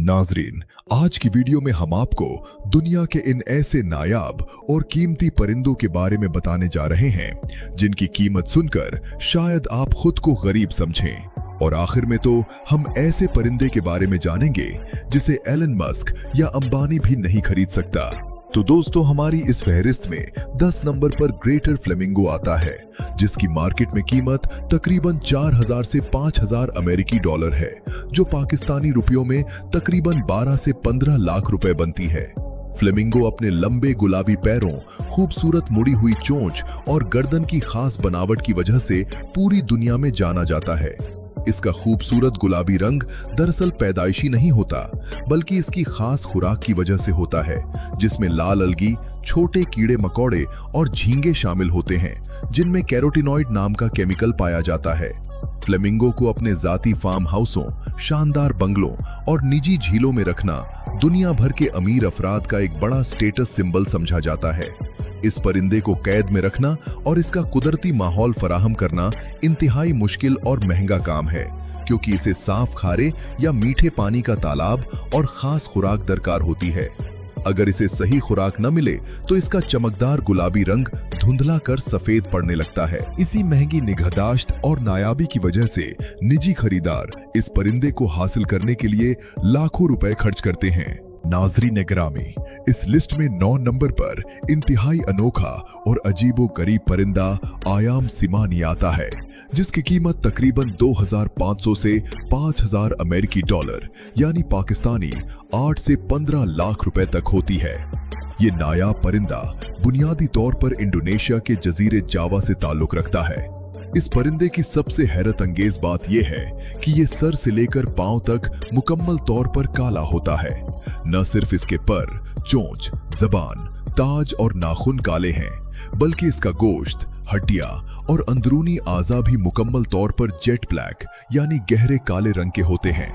नाजरीन, आज की वीडियो में हम आपको दुनिया के इन ऐसे नायाब और कीमती परिंदों के बारे में बताने जा रहे हैं जिनकी कीमत सुनकर शायद आप खुद को गरीब समझें। और आखिर में तो हम ऐसे परिंदे के बारे में जानेंगे जिसे एलन मस्क या अंबानी भी नहीं खरीद सकता। तो दोस्तों, हमारी इस फहरिस्त में 10 नंबर पर ग्रेटर फ्लेमिंगो आता है, जिसकी मार्केट में कीमत तकरीबन 4000 से 5000 अमेरिकी डॉलर है, जो पाकिस्तानी रुपयों में तकरीबन 12 से 15 लाख रुपए बनती है। फ्लेमिंगो अपने लंबे गुलाबी पैरों, खूबसूरत मुड़ी हुई चोंच और गर्दन की खास बनावट की वजह से पूरी दुनिया में जाना जाता है। इसका खूबसूरत गुलाबी रंग दरअसल पैदाइशी नहीं होता, बल्कि इसकी खास खुराक की वजह से होता है, जिसमें लाल अलगी, छोटे कीड़े मकोड़े और झींगे शामिल होते हैं, जिनमें कैरोटिनॉइड नाम का केमिकल पाया जाता है। फ्लेमिंगो को अपने जाती फार्म हाउसों, शानदार बंगलों और निजी झीलों में रखना दुनिया भर के अमीर अफराद का एक बड़ा स्टेटस सिंबल समझा जाता है। इस परिंदे को कैद में रखना और इसका कुदरती माहौल फराहम करना इंतहाई मुश्किल और महंगा काम है, क्योंकि इसे साफ खारे या मीठे पानी का तालाब और खास खुराक दरकार होती है। अगर इसे सही खुराक न मिले तो इसका चमकदार गुलाबी रंग धुंधला कर सफेद पड़ने लगता है। इसी महंगी निगहदाश्त और नायाबी की वजह से निजी खरीदार इस परिंदे को हासिल करने के लिए लाखों रुपए खर्च करते हैं। नाज़रीन गिरामी, इस लिस्ट में 9 नंबर पर इंतहाई अनोखा और अजीबो गरीब परिंदा आयाम सिमानी आता है, जिसकी कीमत तकरीबन 2500 से 5000 अमेरिकी डॉलर यानी पाकिस्तानी 8 से 15 लाख रुपए तक होती है। ये नायाब परिंदा बुनियादी तौर पर इंडोनेशिया के जजीरे जावा से ताल्लुक रखता है। इस परिंदे की सबसे हैरत अंगेज बात यह है कि ये सर से लेकर पांव तक मुकम्मल तौर पर काला होता है। न सिर्फ इसके पर, चोंच, जबान, ताज और नाखून काले हैं, बल्कि इसका गोश्त, हड्डियां और अंदरूनी आज़ा भी मुकम्मल तौर पर जेट ब्लैक यानी गहरे काले रंग के होते हैं।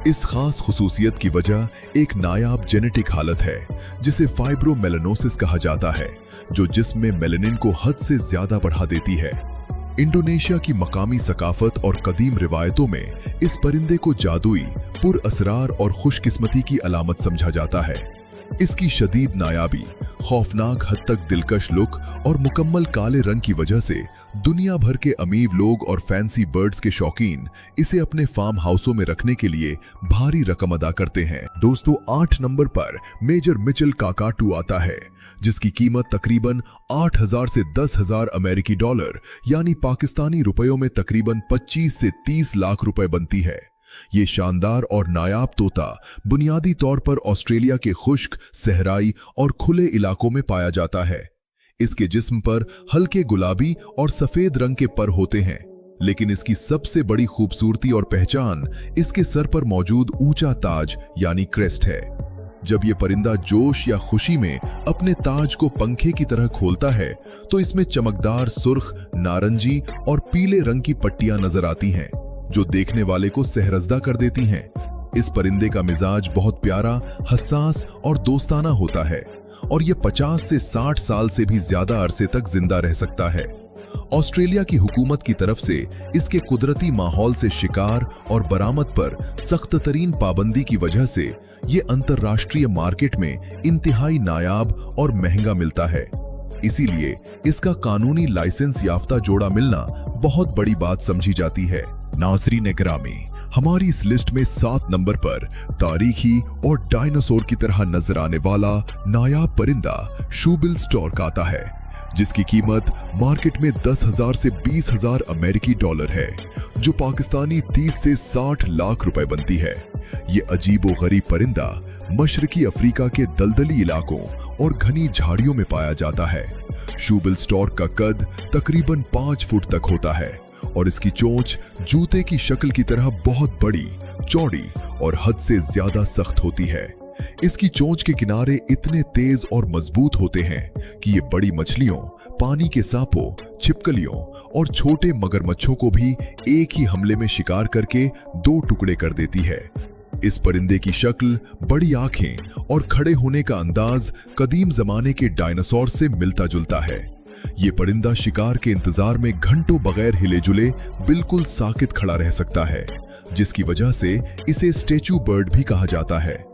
इस खास खुसूसियत की वजह एक नायाब जेनेटिक हालत है, जिसे फाइब्रोमेलानोसिस कहा जाता है, जो जिस्म में मेलानिन को हद से ज्यादा बढ़ा देती है। इंडोनेशिया की मकामी सकाफत और कदीम रिवायतों में इस परिंदे को जादुई, पुरअसरार और खुशकिस्मती की अलामत समझा जाता है। इसकी शदीद नायाबी, खौफनाक हद तक दिलकश लुक और मुकम्मल काले रंग की वजह से दुनिया भर के अमीर लोग और फैंसी बर्ड्स के शौकीन इसे अपने फार्म हाउसों में रखने के लिए भारी रकम अदा करते हैं। दोस्तों, 8 नंबर पर मेजर मिचेल काकाटू आता है, जिसकी कीमत तकरीबन 8000 से 10000 अमेरिकी डॉलर यानी पाकिस्तानी रुपयों में तकरीबन 25 से 30 लाख रुपए बनती है। ये शानदार और नायाब तोता बुनियादी तौर पर ऑस्ट्रेलिया के खुश्क, सहराई और खुले इलाकों में पाया जाता है। इसके जिस्म पर हल्के गुलाबी और सफेद रंग के पर होते हैं, लेकिन इसकी सबसे बड़ी खूबसूरती और पहचान इसके सर पर मौजूद ऊंचा ताज यानी क्रेस्ट है। जब ये परिंदा जोश या खुशी में अपने ताज को पंखे की तरह खोलता है, तो इसमें चमकदार सुर्ख, नारंगी और पीले रंग की पट्टियां नजर आती हैं, जो देखने वाले को सहरजदा कर देती हैं। इस परिंदे का मिजाज बहुत प्यारा, हसास और दोस्ताना होता है, और ये 50 से 60 साल से भी ज्यादा अरसे तक जिंदा रह सकता है। ऑस्ट्रेलिया की हुकूमत की तरफ से इसके कुदरती माहौल से शिकार और बरामद पर सख्त तरीन पाबंदी की वजह से ये अंतर्राष्ट्रीय मार्केट में इंतहाई नायाब और महंगा मिलता है। इसीलिए इसका कानूनी लाइसेंस याफ्ता जोड़ा मिलना बहुत बड़ी बात समझी जाती है। नाज़रीन गिरामी, हमारी इस लिस्ट में 7 नंबर पर तारीखी और डायनासोर की तरह नजर आने वाला नायाब परिंदा शूबिल स्टॉर्क आता है, जिसकी कीमत मार्केट में 10,000 से 20,000 अमेरिकी डॉलर है, जो पाकिस्तानी 30 से 60 लाख रुपए बनती है। ये अजीबो गरीब परिंदा मशरकी अफ्रीका के दलदली इलाकों और घनी झाड़ियों में पाया जाता है। शूबिल स्टॉर्क का कद तकरीबन 5 फुट तक होता है, और इसकी चोंच जूते की शक्ल की तरह बहुत बड़ी, चौड़ी और हद से ज्यादा सख्त होती है। इसकी चोंच के किनारे इतने तेज और मजबूत होते हैं कि ये बड़ी मछलियों, पानी के सांपों, छिपकलियों और छोटे मगरमच्छों को भी एक ही हमले में शिकार करके 2 टुकड़े कर देती है। इस परिंदे की शक्ल, बड़ी आंखें और खड़े होने का अंदाज कदीम जमाने के डायनासोर से मिलता जुलता है, ये परिंदा शिकार के इंतजार में घंटों बगैर हिले जुले बिल्कुल साकित खड़ा रह सकता है, जिसकी वजह से इसे स्टैचू बर्ड भी कहा जाता है।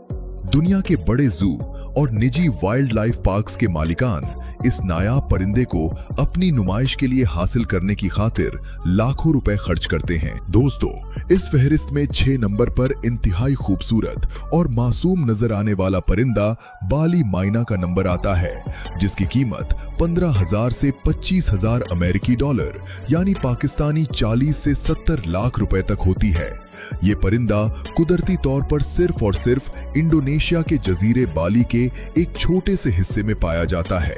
दुनिया के बड़े जू और निजी वाइल्ड लाइफ पार्क्स के मालिकान इस नायाब परिंदे को अपनी नुमाइश के लिए हासिल करने की खातिर लाखों रुपए खर्च करते हैं। दोस्तों, इस फहरिस्त में 6 नंबर पर इंतहाई खूबसूरत और मासूम नजर आने वाला परिंदा बाली माइना का नंबर आता है, जिसकी कीमत 15,000 से 25,000 अमेरिकी डॉलर यानी पाकिस्तानी 40 से 70 लाख रुपए तक होती है। ये परिंदा कुदरती तौर पर सिर्फ और सिर्फ इंडोनेशिया के जजीरे बाली के एक छोटे से हिस्से में पाया जाता है।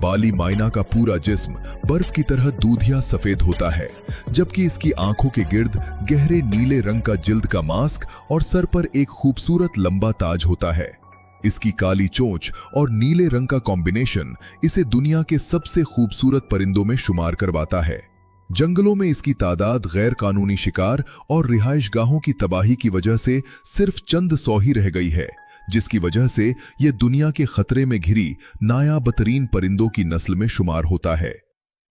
बाली माइना का पूरा जिस्म बर्फ की तरह दूधिया सफेद होता है, जबकि इसकी आंखों के गिर्द गहरे नीले रंग का जिल्द का मास्क और सर पर एक खूबसूरत लंबा ताज होता है। इसकी काली चोंच और नीले रंग का कॉम्बिनेशन इसे दुनिया के सबसे खूबसूरत परिंदों में शुमार करवाता है। जंगलों में इसकी तादाद गैर कानूनी शिकार और रिहाइशगाहों की तबाही की वजह से सिर्फ चंद 100 ही रह गई है, जिसकी वजह से यह दुनिया के खतरे में घिरी नायाबतरीन परिंदों की नस्ल में शुमार होता है।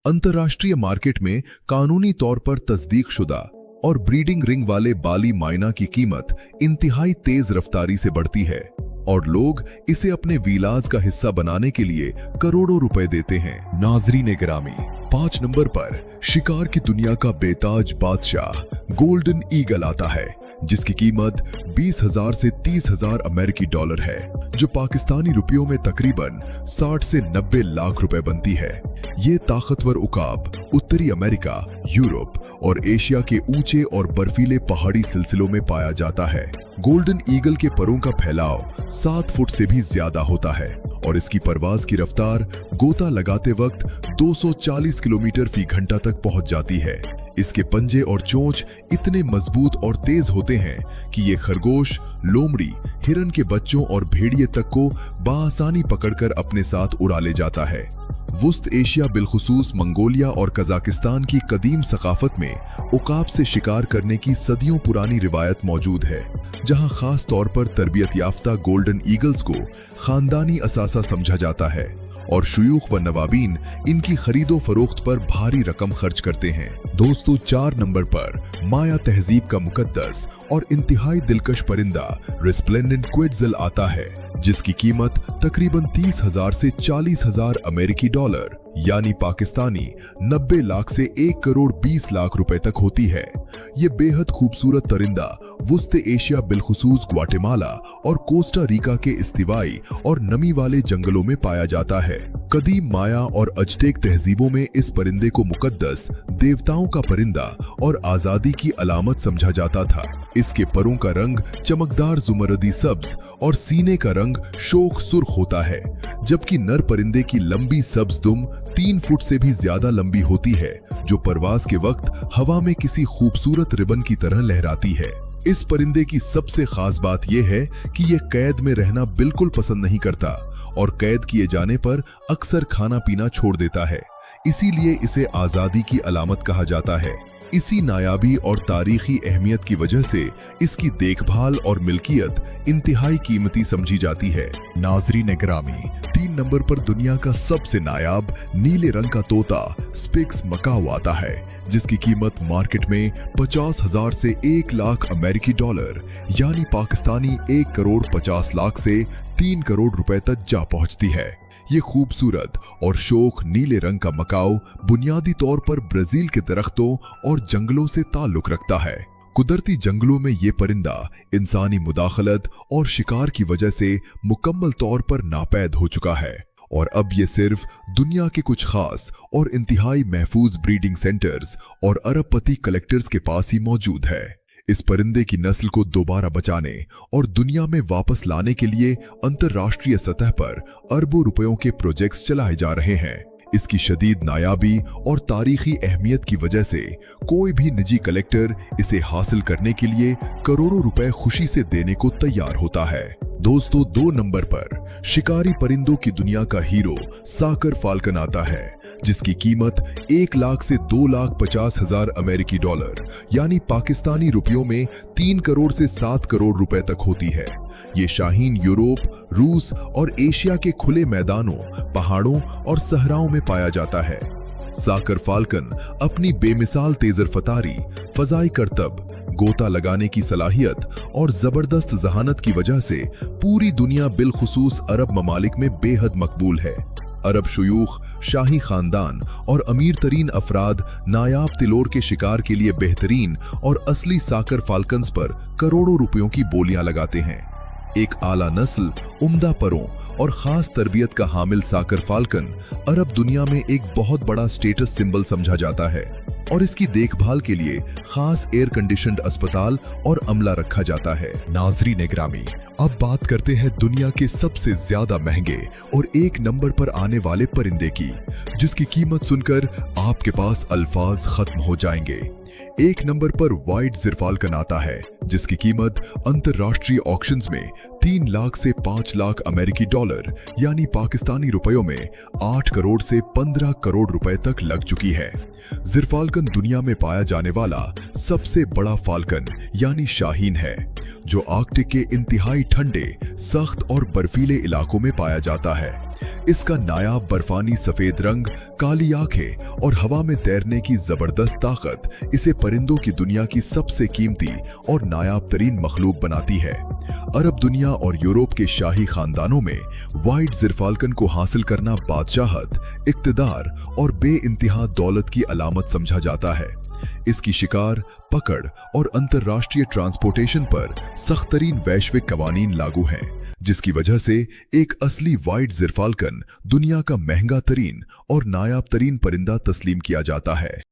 अंतर्राष्ट्रीय मार्केट में कानूनी तौर पर तस्दीक शुदा और ब्रीडिंग रिंग वाले बाली माइना की कीमत इंतहाई तेज रफ्तारी से बढ़ती है और लोग इसे अपने विलाज का हिस्सा बनाने के लिए करोड़ों रुपए देते हैं। नाजरीन गिरामी, 5 नंबर पर शिकार की दुनिया का बेताज बादशाह गोल्डन ईगल आता है, जिसकी कीमत 20,000 से 30,000 अमेरिकी डॉलर है, जो पाकिस्तानी रुपयों में तकरीबन 60 से 90 लाख रुपए बनती है। ये ताकतवर उकाब उत्तरी अमेरिका, यूरोप और एशिया के ऊंचे और बर्फीले पहाड़ी सिलसिलों में पाया जाता है। गोल्डन ईगल के परों का फैलाव 7 फुट से भी ज्यादा होता है और इसकी परवाज की रफ्तार गोता लगाते वक्त 240 किलोमीटर फी घंटा तक पहुंच जाती है। इसके पंजे और चोंच इतने मजबूत और तेज होते हैं कि ये खरगोश, लोमड़ी, हिरन के बच्चों और भेड़िए तक को बाआसानी पकड़कर अपने साथ उड़ा ले जाता है। वुस्त एशिया बिलखुसूस मंगोलिया और कजाकिस्तान की कदीम सकाफत में उकाब से शिकार करने की सदियों पुरानी रिवायत मौजूद है, जहां खास तौर पर तरबियत याफ्ता गोल्डन ईगल्स को खानदानी असासा समझा जाता है और शुयूख व नवाबीन इनकी खरीदो फरोख्त पर भारी रकम खर्च करते हैं। दोस्तों, 4 नंबर पर माया तहजीब का मुकद्दस और इंतहाई दिलकश परिंदा रिस्प्लेंडेंट क्विट्ज़ल आता है, जिसकी कीमत तकरीबन 30,000 से 40,000 अमेरिकी डॉलर यानी पाकिस्तानी 90 लाख से 1 करोड़ 20 लाख रुपए तक होती है। ये बेहद खूबसूरत परिंदा वुस्त एशिया बिलखुसूस ग्वाटेमाला और कोस्टा रिका के इस्तिवाई और नमी वाले जंगलों में पाया जाता है। कदीम माया और अजटेक तहजीबों में इस परिंदे को मुकद्दस, देवताओं का परिंदा और आजादी की अलामत समझा जाता था। इसके परों का रंग चमकदार जुमरदी सब्ज और सीने का रंग शोख सुर्ख होता है, जबकि नर परिंदे की लंबी सब्ज दुम 3 फुट से भी ज्यादा लंबी होती है, जो परवाज के वक्त हवा में किसी खूबसूरत रिबन की तरह लहराती है। इस परिंदे की सबसे खास बात यह है कि यह कैद में रहना बिल्कुल पसंद नहीं करता और कैद किए जाने पर अक्सर खाना पीना छोड़ देता है, इसीलिए इसे आजादी की अलामत कहा जाता है। इसी नायाबी और तारीखी अहमियत की वजह से इसकी देखभाल और मिल्कियत इंतहाई कीमती समझी जाती है। नाजरीन गिरामी, 3 नंबर पर दुनिया का सबसे नायाब नीले रंग का तोता स्पिक्स मकाओ आता है, जिसकी कीमत मार्केट में 50,000 से 1 लाख अमेरिकी डॉलर यानी पाकिस्तानी 1 करोड़ 50 लाख से 3 करोड़ रुपए तक जा पहुंचती है। ये खूबसूरत और शोख नीले रंग का मकाओ बुनियादी तौर पर ब्राजील के दरख्तों और जंगलों से ताल्लुक रखता है। कुदरती जंगलों में ये परिंदा इंसानी मुदाखलत और शिकार की वजह से मुकम्मल तौर पर नापैद हो चुका है और अब ये सिर्फ दुनिया के कुछ खास और इंतहाई महफूज ब्रीडिंग सेंटर्स और अरबपति कलेक्टर्स के पास ही मौजूद है। इस परिंदे की नस्ल को दोबारा बचाने और दुनिया में वापस लाने के लिए अंतर्राष्ट्रीय सतह पर अरबों रुपयों के प्रोजेक्ट्स चलाए जा रहे हैं। इसकी शदीद नायाबी और तारीखी अहमियत की वजह से कोई भी निजी कलेक्टर इसे हासिल करने के लिए करोड़ों रुपए खुशी से देने को तैयार होता है। दोस्तों, 2 नंबर पर शिकारी परिंदों की दुनिया का हीरो साकर फाल्कन आता है, जिसकी कीमत 1 लाख से 2,50,000 अमेरिकी डॉलर यानी पाकिस्तानी रुपयों में 3 करोड़ से 7 करोड़ रुपए तक होती है। ये शाहीन यूरोप, रूस और एशिया के खुले मैदानों, पहाड़ों और सहराओं में पाया जाता है। साकर फाल्कन अपनी बेमिसाल तेजरफतारी, फजाई करतब, गोता लगाने की सलाहियत और जबरदस्त जहानत की वजह से पूरी दुनिया बिलखुसूस अरब ममालिक में बेहद मकबूल है। अरब शुयूख, शाही खानदान और अमीर तरीन अफराद नायाब तिलोर के शिकार के लिए बेहतरीन और असली साकर फाल्कन्स पर करोड़ों रुपयों की बोलियां लगाते हैं। एक आला नस्ल, उम्दा परों और खास तरबियत का हामिल साकर फाल्कन अरब दुनिया में एक बहुत बड़ा स्टेटस सिंबल समझा जाता है और इसकी देखभाल के लिए खास एयर कंडीशनड अस्पताल और अमला रखा जाता है। नाज़रीन ग्रामी, अब बात करते हैं दुनिया के सबसे ज्यादा महंगे और 1 नंबर पर आने वाले परिंदे की, जिसकी कीमत सुनकर आपके पास अल्फाज खत्म हो जाएंगे। 1 नंबर पर व्हाइट ज़िरफ़ाल्कन आता है, जिसकी कीमत अंतरराष्ट्रीय ऑक्शंस में 3 लाख से 5 लाख अमेरिकी डॉलर यानी पाकिस्तानी रुपयों में 8 करोड़ से 15 करोड़ रुपए तक लग चुकी है। ज़िरफ़ाल्कन दुनिया में पाया जाने वाला सबसे बड़ा फाल्कन यानी शाहीन है, जो आर्कटिक के इंतहाई ठंडे, सख्त और बर्फीले इलाकों में पाया जाता है। इसका नायाब बर्फानी सफेद रंग, काली आंखें और हवा में तैरने की जबरदस्त ताकत इसे परिंदों की दुनिया की सबसे कीमती और नायाब तरीन मखलूक बनाती है। अरब दुनिया और यूरोप के शाही खानदानों में व्हाइट ज़िरफ़ाल्कन को हासिल करना बादशाहत, इक्तदार और बेइंतहा दौलत की अलामत समझा जाता है। इसकी शिकार, पकड़ और अंतरराष्ट्रीय ट्रांसपोर्टेशन पर सख्त तरीन वैश्विक कवानीन लागू हैं, जिसकी वजह से एक असली व्हाइट ज़िरफ़ाल्कन दुनिया का महंगा तरीन और नायाब तरीन परिंदा तस्लीम किया जाता है।